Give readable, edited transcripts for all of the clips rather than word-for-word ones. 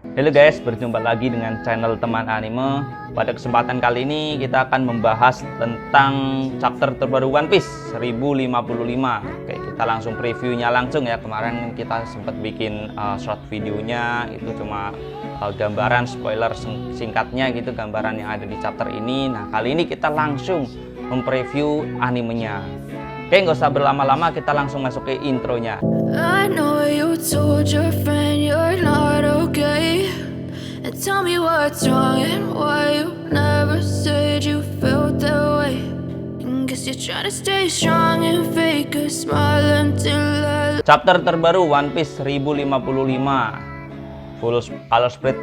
Halo guys, berjumpa lagi dengan channel Teman Anime. Pada kesempatan kali ini kita akan membahas tentang chapter terbaru One Piece 1055. Oke, kita langsung previewnya langsung ya. Kemarin kita sempat bikin short videonya, itu cuma gambaran spoiler singkatnya gitu, gambaran yang ada di chapter ini. Nah, kali ini kita langsung mempreview animenya. Oke, nggak usah berlama-lama, kita langsung masuk ke intronya. I know you told your friend you're not okay, and tell me what's wrong and why you never said you felt that way. And guess you're trying to stay strong and fake a smile until I... Chapter terbaru One Piece 1055. Full color spread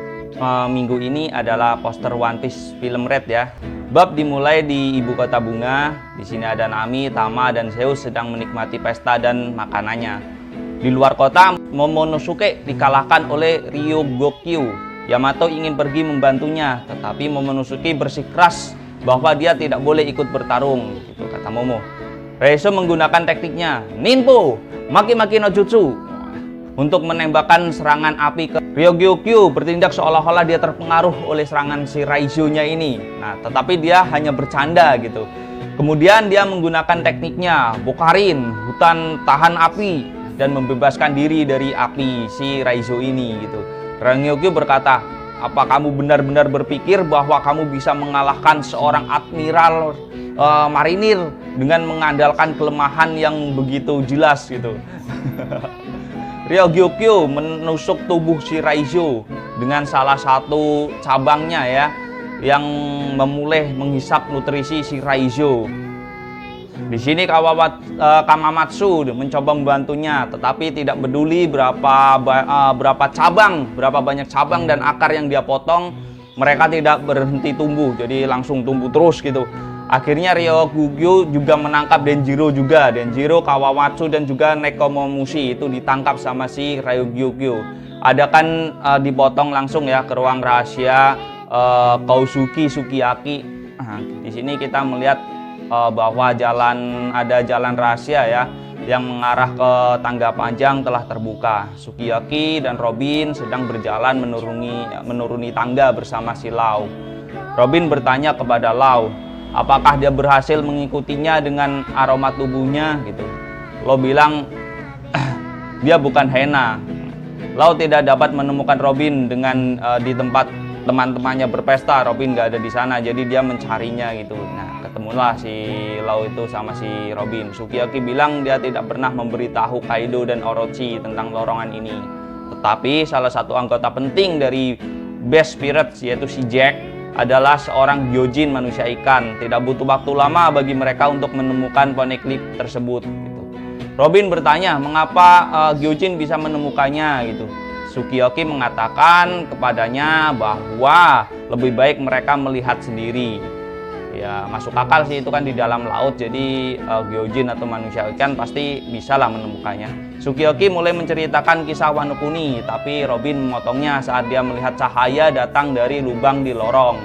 minggu ini adalah poster One Piece film Red ya. Bab dimulai di ibu kota bunga. Di sini ada Nami, Tama, dan Zeus sedang menikmati pesta dan makanannya. Di luar kota, Momonosuke dikalahkan oleh Ryogokyu. Yamato ingin pergi membantunya, tetapi Momonosuke bersikeras bahwa dia tidak boleh ikut bertarung, gitu kata Momo. Reiso menggunakan tekniknya Ninpo Maki-Maki no Jutsu untuk menembakkan serangan api ke Ryogokyu, bertindak seolah-olah dia terpengaruh oleh serangan si Raizo-nya ini. Nah, tetapi dia hanya bercanda gitu. Kemudian dia menggunakan tekniknya Bokarin, hutan tahan api, dan membebaskan diri dari api si Raizo ini gitu. Ryogokyu berkata, "Apa kamu benar-benar berpikir bahwa kamu bisa mengalahkan seorang admiral marinir dengan mengandalkan kelemahan yang begitu jelas gitu?" Ryogokyu menusuk tubuh si Raizo dengan salah satu cabangnya ya, yang memulai menghisap nutrisi si Raizo. Di sini Kamamatsu mencoba membantunya, tetapi tidak peduli berapa banyak cabang dan akar yang dia potong, mereka tidak berhenti tumbuh, jadi langsung tumbuh terus gitu. Akhirnya Ryogokyu juga menangkap Denjiro juga. Denjiro, Kawamatsu, dan juga Nekomamushi itu ditangkap sama si Ryogokyu. Ada kan dipotong langsung ya ke ruang rahasia Kozuki Sukiyaki. Nah, di sini kita melihat bahwa ada jalan rahasia ya yang mengarah ke tangga panjang telah terbuka. Sukiyaki dan Robin sedang berjalan menuruni tangga bersama si Law. Robin bertanya kepada Law, apakah dia berhasil mengikutinya dengan aroma tubuhnya gitu. Law bilang dia bukan Hena. Law tidak dapat menemukan Robin dengan di tempat teman-temannya berpesta. Robin gak ada di sana, jadi dia mencarinya gitu. Nah, ketemulah si Law itu sama si Robin. Sukiyaki bilang dia tidak pernah memberitahu Kaido dan Orochi tentang lorong ini. Tetapi salah satu anggota penting dari Best Spirits, yaitu si Jack, adalah seorang Gyojin manusia ikan. Tidak butuh waktu lama bagi mereka untuk menemukan poneglyph tersebut gitu. Robin bertanya mengapa Gyojin bisa menemukannya gitu. Sukiyaki mengatakan kepadanya bahwa lebih baik mereka melihat sendiri. Ya, masuk akal sih, itu kan di dalam laut, jadi Gyojin atau manusia ikan pasti bisalah menemukannya. Sukiyaki mulai menceritakan kisah Wano Kuni, tapi Robin memotongnya saat dia melihat cahaya datang dari lubang di lorong.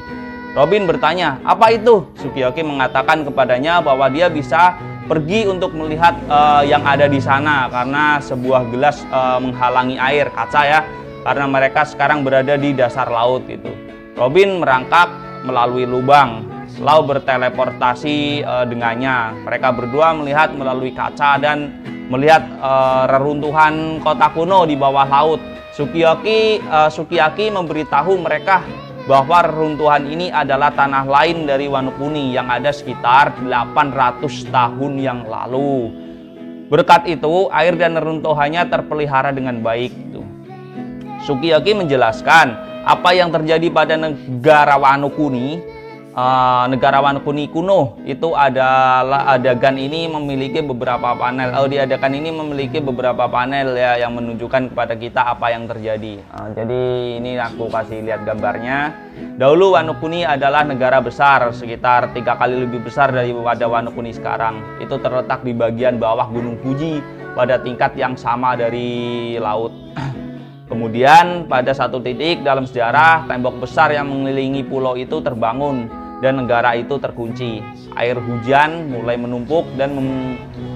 Robin bertanya, "Apa itu?" Sukiyaki mengatakan kepadanya bahwa dia bisa pergi untuk melihat yang ada di sana karena sebuah gelas menghalangi air, kaca ya, karena mereka sekarang berada di dasar laut gitu. Robin merangkak melalui lubang. Law berteleportasi dengannya. Mereka berdua melihat melalui kaca dan melihat reruntuhan kota kuno di bawah laut. Sukiyaki memberitahu mereka bahwa reruntuhan ini adalah tanah lain dari Wano Kuni yang ada sekitar 800 tahun yang lalu. Berkat itu, air dan reruntuhannya terpelihara dengan baik. Sukiyaki menjelaskan apa yang terjadi pada negara Wano Kuni. Negara Wano Kuni kuno itu adalah adegan ini memiliki beberapa panel. Di adegan ini memiliki beberapa panel ya yang menunjukkan kepada kita apa yang terjadi. Jadi ini aku kasih lihat gambarnya. Dahulu Wano Kuni adalah negara besar, sekitar 3 kali lebih besar daripada Wano Kuni sekarang. Itu terletak di bagian bawah Gunung Fuji pada tingkat yang sama dari laut. Kemudian pada satu titik dalam sejarah, tembok besar yang mengelilingi pulau itu terbangun dan negara itu terkunci. Air hujan mulai menumpuk dan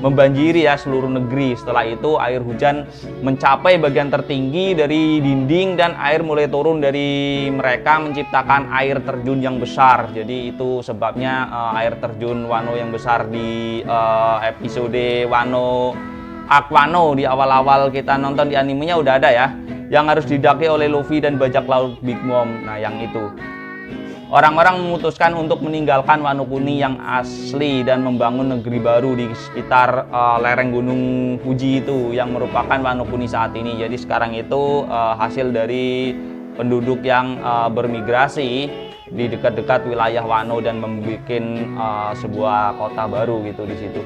membanjiri ya seluruh negeri. Setelah itu air hujan mencapai bagian tertinggi dari dinding dan air mulai turun dari mereka menciptakan air terjun yang besar. Jadi itu sebabnya air terjun Wano yang besar di episode Arc Wano di awal-awal kita nonton di animenya udah ada ya. Yang harus didaki oleh Luffy dan bajak laut Big Mom. Nah yang itu. Orang-orang memutuskan untuk meninggalkan Wano Kuni yang asli dan membangun negeri baru di sekitar lereng Gunung Fuji itu yang merupakan Wano Kuni saat ini. Jadi sekarang itu hasil dari penduduk yang bermigrasi di dekat-dekat wilayah Wano dan membuat sebuah kota baru gitu di situ.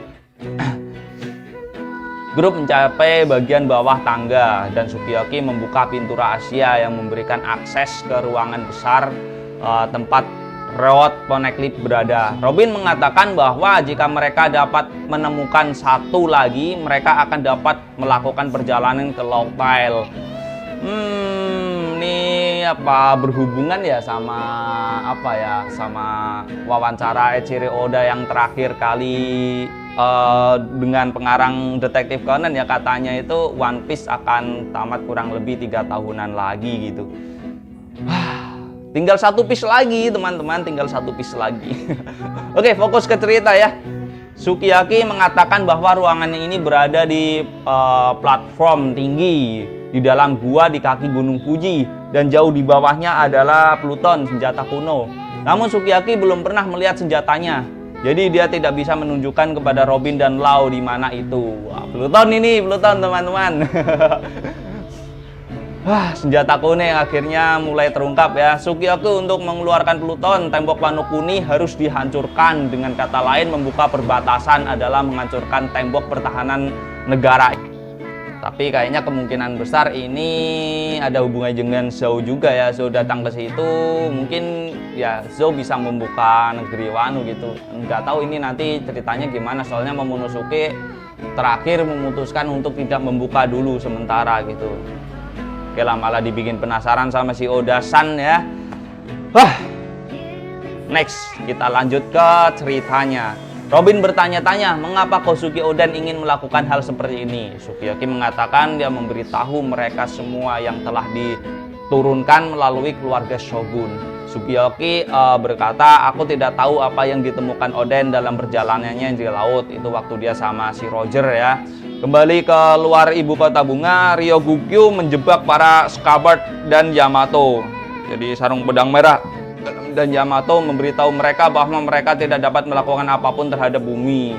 Grup mencapai bagian bawah tangga dan Sukiyaki membuka pintu rahasia yang memberikan akses ke ruangan besar tempat Road Poneglyph berada. Robin mengatakan bahwa jika mereka dapat menemukan satu lagi, mereka akan dapat melakukan perjalanan ke Lockpile. Ini apa berhubungan ya sama sama wawancara Eiichiro Oda yang terakhir kali dengan pengarang Detektif Conan ya, katanya itu One Piece akan tamat kurang lebih 3 tahunan lagi gitu. Tinggal 1 piece lagi teman-teman, tinggal 1 piece lagi. Oke, fokus ke cerita ya. Sukiyaki mengatakan bahwa ruangan ini berada di platform tinggi di dalam gua di kaki Gunung Fuji dan jauh di bawahnya adalah Pluton, senjata kuno. Namun Sukiyaki belum pernah melihat senjatanya. Jadi dia tidak bisa menunjukkan kepada Robin dan Lau di mana itu. Wah, Pluton ini, Pluton teman-teman. Senjata kuno yang akhirnya mulai terungkap ya. Sukiyaki untuk mengeluarkan Pluton, tembok Wano Kuni harus dihancurkan. Dengan kata lain, membuka perbatasan adalah menghancurkan tembok pertahanan negara. Tapi kayaknya kemungkinan besar ini ada hubungannya dengan Zou juga ya. Zou datang ke situ, mungkin ya Zou bisa membuka negeri Wano gitu. Nggak tahu ini nanti ceritanya gimana, soalnya Momonosuke terakhir memutuskan untuk tidak membuka dulu sementara gitu. Oke lah, malah dibikin penasaran sama si Oda-san ya. Next, kita lanjut ke ceritanya. Robin bertanya-tanya, mengapa Kosuke Oden ingin melakukan hal seperti ini? Sukiyaki mengatakan dia memberitahu mereka semua yang telah diturunkan melalui keluarga Shogun. Sukiyaki berkata, aku tidak tahu apa yang ditemukan Oden dalam perjalanannya di laut. Itu waktu dia sama si Roger ya. Kembali ke luar ibu kota bunga, Ryokugyu menjebak para Scabbard dan Yamato. Jadi sarung pedang merah dan Yamato memberitahu mereka bahwa mereka tidak dapat melakukan apapun terhadap bumi.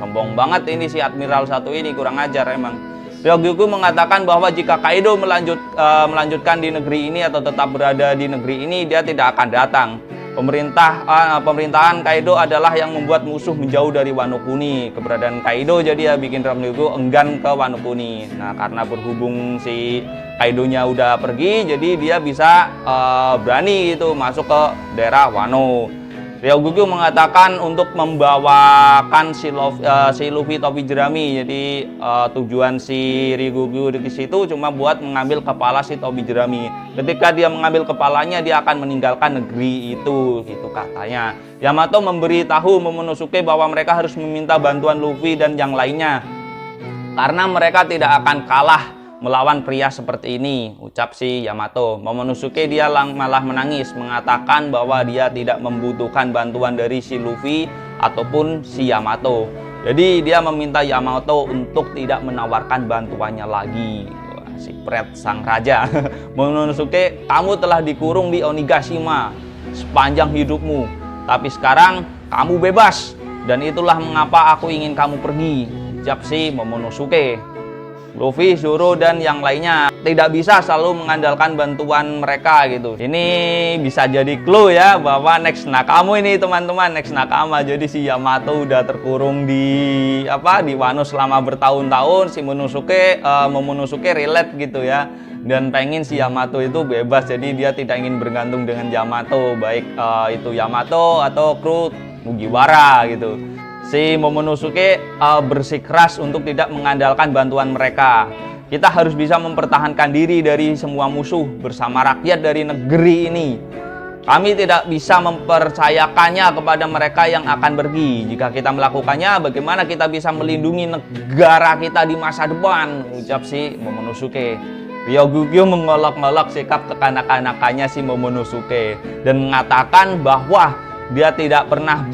Sombong banget ini si Admiral satu ini, kurang ajar emang. Ryokugyu mengatakan bahwa jika Kaido melanjutkan di negeri ini atau tetap berada di negeri ini, dia tidak akan datang. Pemerintahan Kaido adalah yang membuat musuh menjauh dari Wano Kuni. Keberadaan Kaido jadi ya bikin Ryokugyu enggan ke Wano Kuni. Nah, karena berhubung si Kaidonya udah pergi, jadi dia bisa berani gitu masuk ke daerah Wano. Ryokugyu mengatakan untuk membawakan si Luffy topi jerami. Jadi tujuan si Ryokugyu di situ cuma buat mengambil kepala si topi jerami. Ketika dia mengambil kepalanya, dia akan meninggalkan negeri itu, gitu katanya. Yamato memberitahu Momonosuke bahwa mereka harus meminta bantuan Luffy dan yang lainnya karena mereka tidak akan kalah melawan pria seperti ini, ucap si Yamato. Momonosuke dia malah menangis, mengatakan bahwa dia tidak membutuhkan bantuan dari si Luffy ataupun si Yamato. Jadi dia meminta Yamato untuk tidak menawarkan bantuannya lagi. Wah, si Pret sang raja. Momonosuke, kamu telah dikurung di Onigashima sepanjang hidupmu, tapi sekarang kamu bebas, dan itulah mengapa aku ingin kamu pergi, ucap si Momonosuke. Luffy, Zoro, dan yang lainnya tidak bisa selalu mengandalkan bantuan mereka gitu. Ini bisa jadi clue ya bahwa next Nakama ini teman-teman, next Nakama. Jadi si Yamato udah terkurung di Wano selama bertahun-tahun. Si Momonosuke relate gitu ya, dan pengen si Yamato itu bebas. Jadi dia tidak ingin bergantung dengan Yamato, baik itu Yamato atau kru Mugiwara gitu. Si Momonosuke bersikeras untuk tidak mengandalkan bantuan mereka. Kita harus bisa mempertahankan diri dari semua musuh bersama rakyat dari negeri ini. Kami tidak bisa mempercayakannya kepada mereka yang akan pergi. Jika kita melakukannya, bagaimana kita bisa melindungi negara kita di masa depan? Ucap si Momonosuke. Ryogugyo mengolok-olok sikap kekanak-kanakannya si Momonosuke dan mengatakan bahwa dia tidak pernah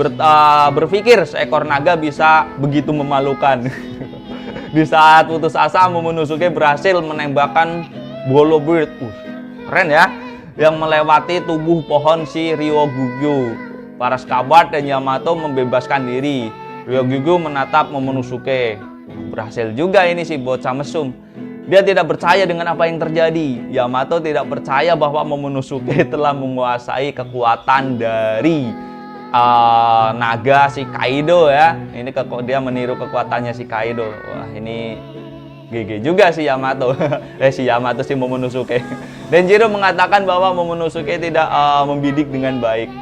berpikir seekor naga bisa begitu memalukan. Di saat putus asa, Momonosuke berhasil menembakkan Bolo Bird. Keren ya, yang melewati tubuh pohon si Ryogugyo. Para sekabat dan Yamato membebaskan diri. Ryogugyo menatap Momonosuke. Berhasil juga ini si bocah mesum. Dia tidak percaya dengan apa yang terjadi. Yamato tidak percaya bahwa Momonosuke telah menguasai kekuatan dari naga si Kaido ya. Ini dia meniru kekuatannya si Kaido. Wah, ini GG juga si Yamato. Si Momonosuke. Denjiro mengatakan bahwa Momonosuke tidak membidik dengan baik.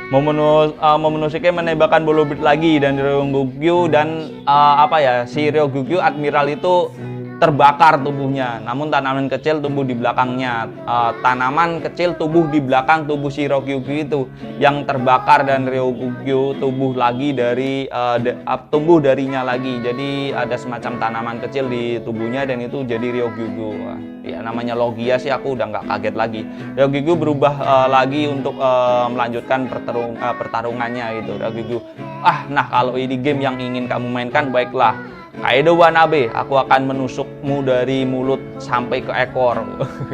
Momonosuke menembakkan Bolo Bird lagi dan Ryogugyo dan si Ryogugyo Admiral itu terbakar tubuhnya. Namun tanaman kecil tumbuh di belakangnya. Tanaman kecil tumbuh di belakang tubuh si Ryogugyo itu yang terbakar dan Ryogugyo tumbuh lagi tumbuh darinya lagi. Jadi ada semacam tanaman kecil di tubuhnya dan itu jadi Ryogugyo. Ya namanya Logia sih aku udah nggak kaget lagi. Ryogugyo berubah lagi untuk melanjutkan pertarungannya gitu. Ryogugyo, nah kalau ini game yang ingin kamu mainkan baiklah. Kaido Wanabe, aku akan menusukmu dari mulut sampai ke ekor.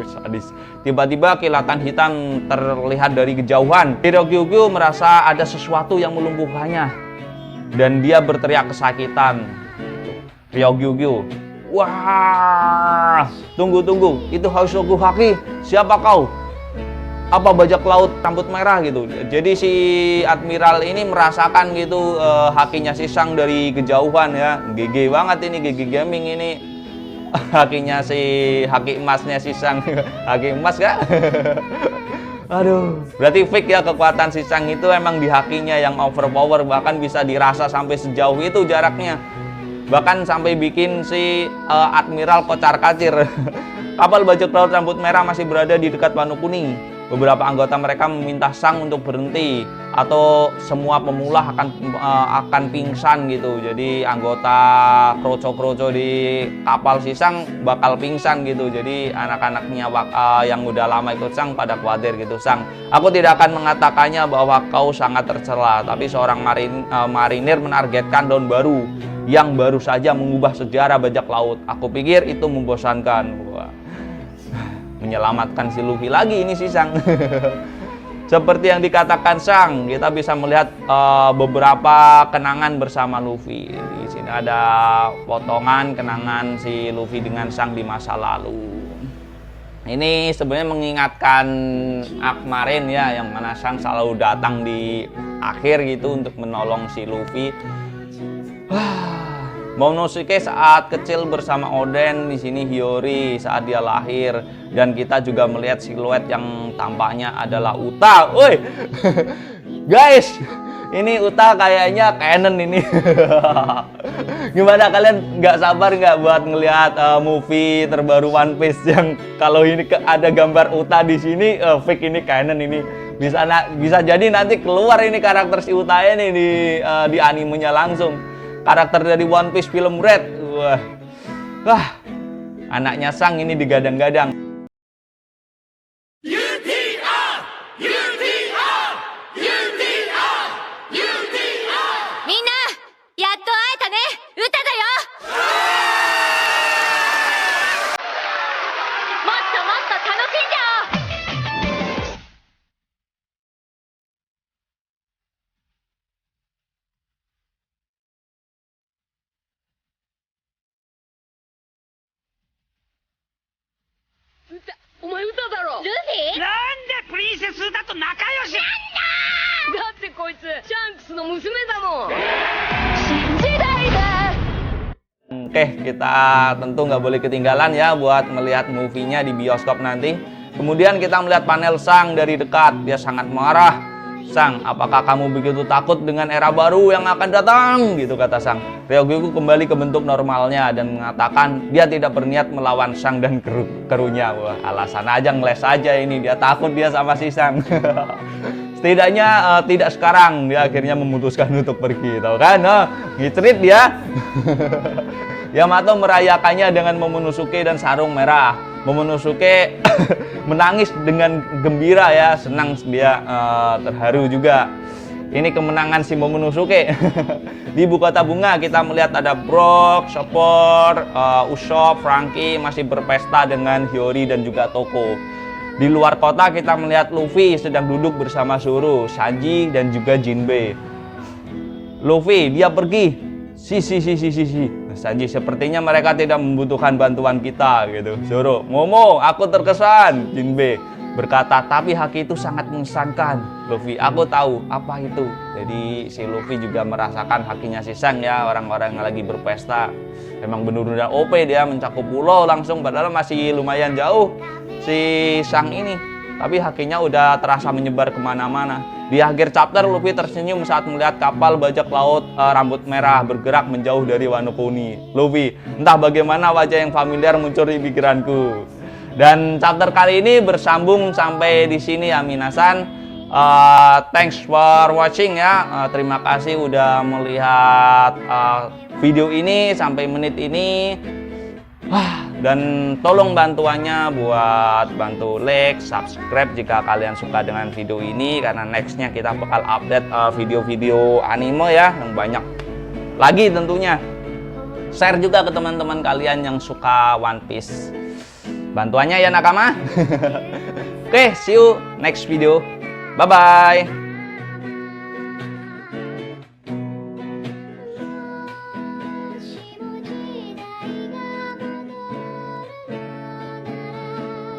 Sadis. Tiba-tiba kilatan hitam terlihat dari kejauhan. Ryogugyo merasa ada sesuatu yang melumpuhkannya dan dia berteriak kesakitan. Ryogugyo, wah, tunggu, itu Hosoku Haki, siapa kau? Apa bajak laut rambut merah gitu. Jadi si Admiral ini merasakan gitu hakinya si Sang dari kejauhan ya. GG banget ini, GG Gaming ini. Hakinya haki emasnya si Sang. Haki emas gak? Aduh, berarti fake ya kekuatan si Sang itu emang di hakinya yang overpower, bahkan bisa dirasa sampai sejauh itu jaraknya. Bahkan sampai bikin si Admiral kocar-kacir. Kapal bajak laut rambut merah masih berada di dekat Wano Kuning. Beberapa anggota mereka meminta Sang untuk berhenti atau semua pemula akan pingsan gitu. Jadi anggota kroco-kroco di kapal si Sang bakal pingsan gitu. Jadi anak-anaknya yang udah lama ikut Sang pada khawatir gitu. Sang, aku tidak akan mengatakannya bahwa kau sangat tercela, tapi seorang marinir menargetkan daun baru yang baru saja mengubah sejarah bajak laut. Aku pikir itu membosankan. Menyelamatkan si Luffy lagi ini si Sang. Seperti yang dikatakan Sang, kita bisa melihat beberapa kenangan bersama Luffy. Di sini ada potongan kenangan si Luffy dengan Sang di masa lalu. Ini sebenarnya mengingatkan kemarin ya, yang mana Sang selalu datang di akhir gitu untuk menolong si Luffy. Momonosuke saat kecil bersama Oden, di sini Hiyori saat dia lahir, dan kita juga melihat siluet yang tampaknya adalah Uta. Woi, guys, ini Uta kayaknya canon ini. Gimana kalian nggak sabar nggak buat ngelihat movie terbaru One Piece yang kalau ini ada gambar Uta di sini fake ini canon ini. Bisa jadi nanti keluar ini karakter si Uta ini di animenya langsung. Karakter dari One Piece film Red. Wah, anaknya Sang ini digadang-gadang. みんなやっと会えたね歌だよもっともっと楽しんじゃおう お前歌だろルフィなんでプリンセスだと仲良しだってこいつシャンクスの娘だもん新時代だ Oke, kita tentu nggak boleh ketinggalan ya buat melihat movie-nya di bioskop nanti. Kemudian kita melihat panel Sang dari dekat. Dia sangat marah. "Sang, apakah kamu begitu takut dengan era baru yang akan datang?" gitu kata Sang. Ryogoku kembali ke bentuk normalnya dan mengatakan dia tidak berniat melawan Sang dan krunya. Wah, alasan aja, ngeles aja ini, dia takut dia sama si Sang. Setidaknya tidak sekarang, dia akhirnya memutuskan untuk pergi, tahu kan? Ngitrit dia. Yamato merayakannya dengan Momonosuke dan sarung merah. Momonosuke menangis dengan gembira ya, senang dia, terharu juga. Ini kemenangan si Momonosuke. Di Ibu Kota Bunga kita melihat ada Brock, Chopper, Usopp, Franky masih berpesta dengan Hiyori dan juga Toko. Di luar kota kita melihat Luffy sedang duduk bersama Zoro, Sanji dan juga Jinbe. Luffy, dia pergi. Si. Sanji, sepertinya mereka tidak membutuhkan bantuan kita gitu. Zoro, Momo, aku terkesan. Jinbe berkata, tapi haki itu sangat mengesankan. Luffy, aku tahu apa itu. Jadi si Luffy juga merasakan hakinya si Sang ya, orang-orang yang lagi berpesta. Emang benar-benar OP, dia mencakup pulau langsung, padahal masih lumayan jauh si Sang ini. Tapi hakinya udah terasa menyebar kemana-mana. Di akhir chapter, Luffy tersenyum saat melihat kapal bajak laut rambut merah bergerak menjauh dari Wano Kuni. Luffy, entah bagaimana wajah yang familiar muncul di pikiranku. Dan chapter kali ini bersambung sampai di sini ya minasan. Thanks for watching ya. Terima kasih udah melihat video ini sampai menit ini. Dan tolong bantuannya buat bantu like, subscribe jika kalian suka dengan video ini, karena nextnya kita bakal update video-video anime ya yang banyak lagi tentunya. Share juga ke teman-teman kalian yang suka One Piece. Bantuannya ya nakama. Oke, see you next video. Bye bye.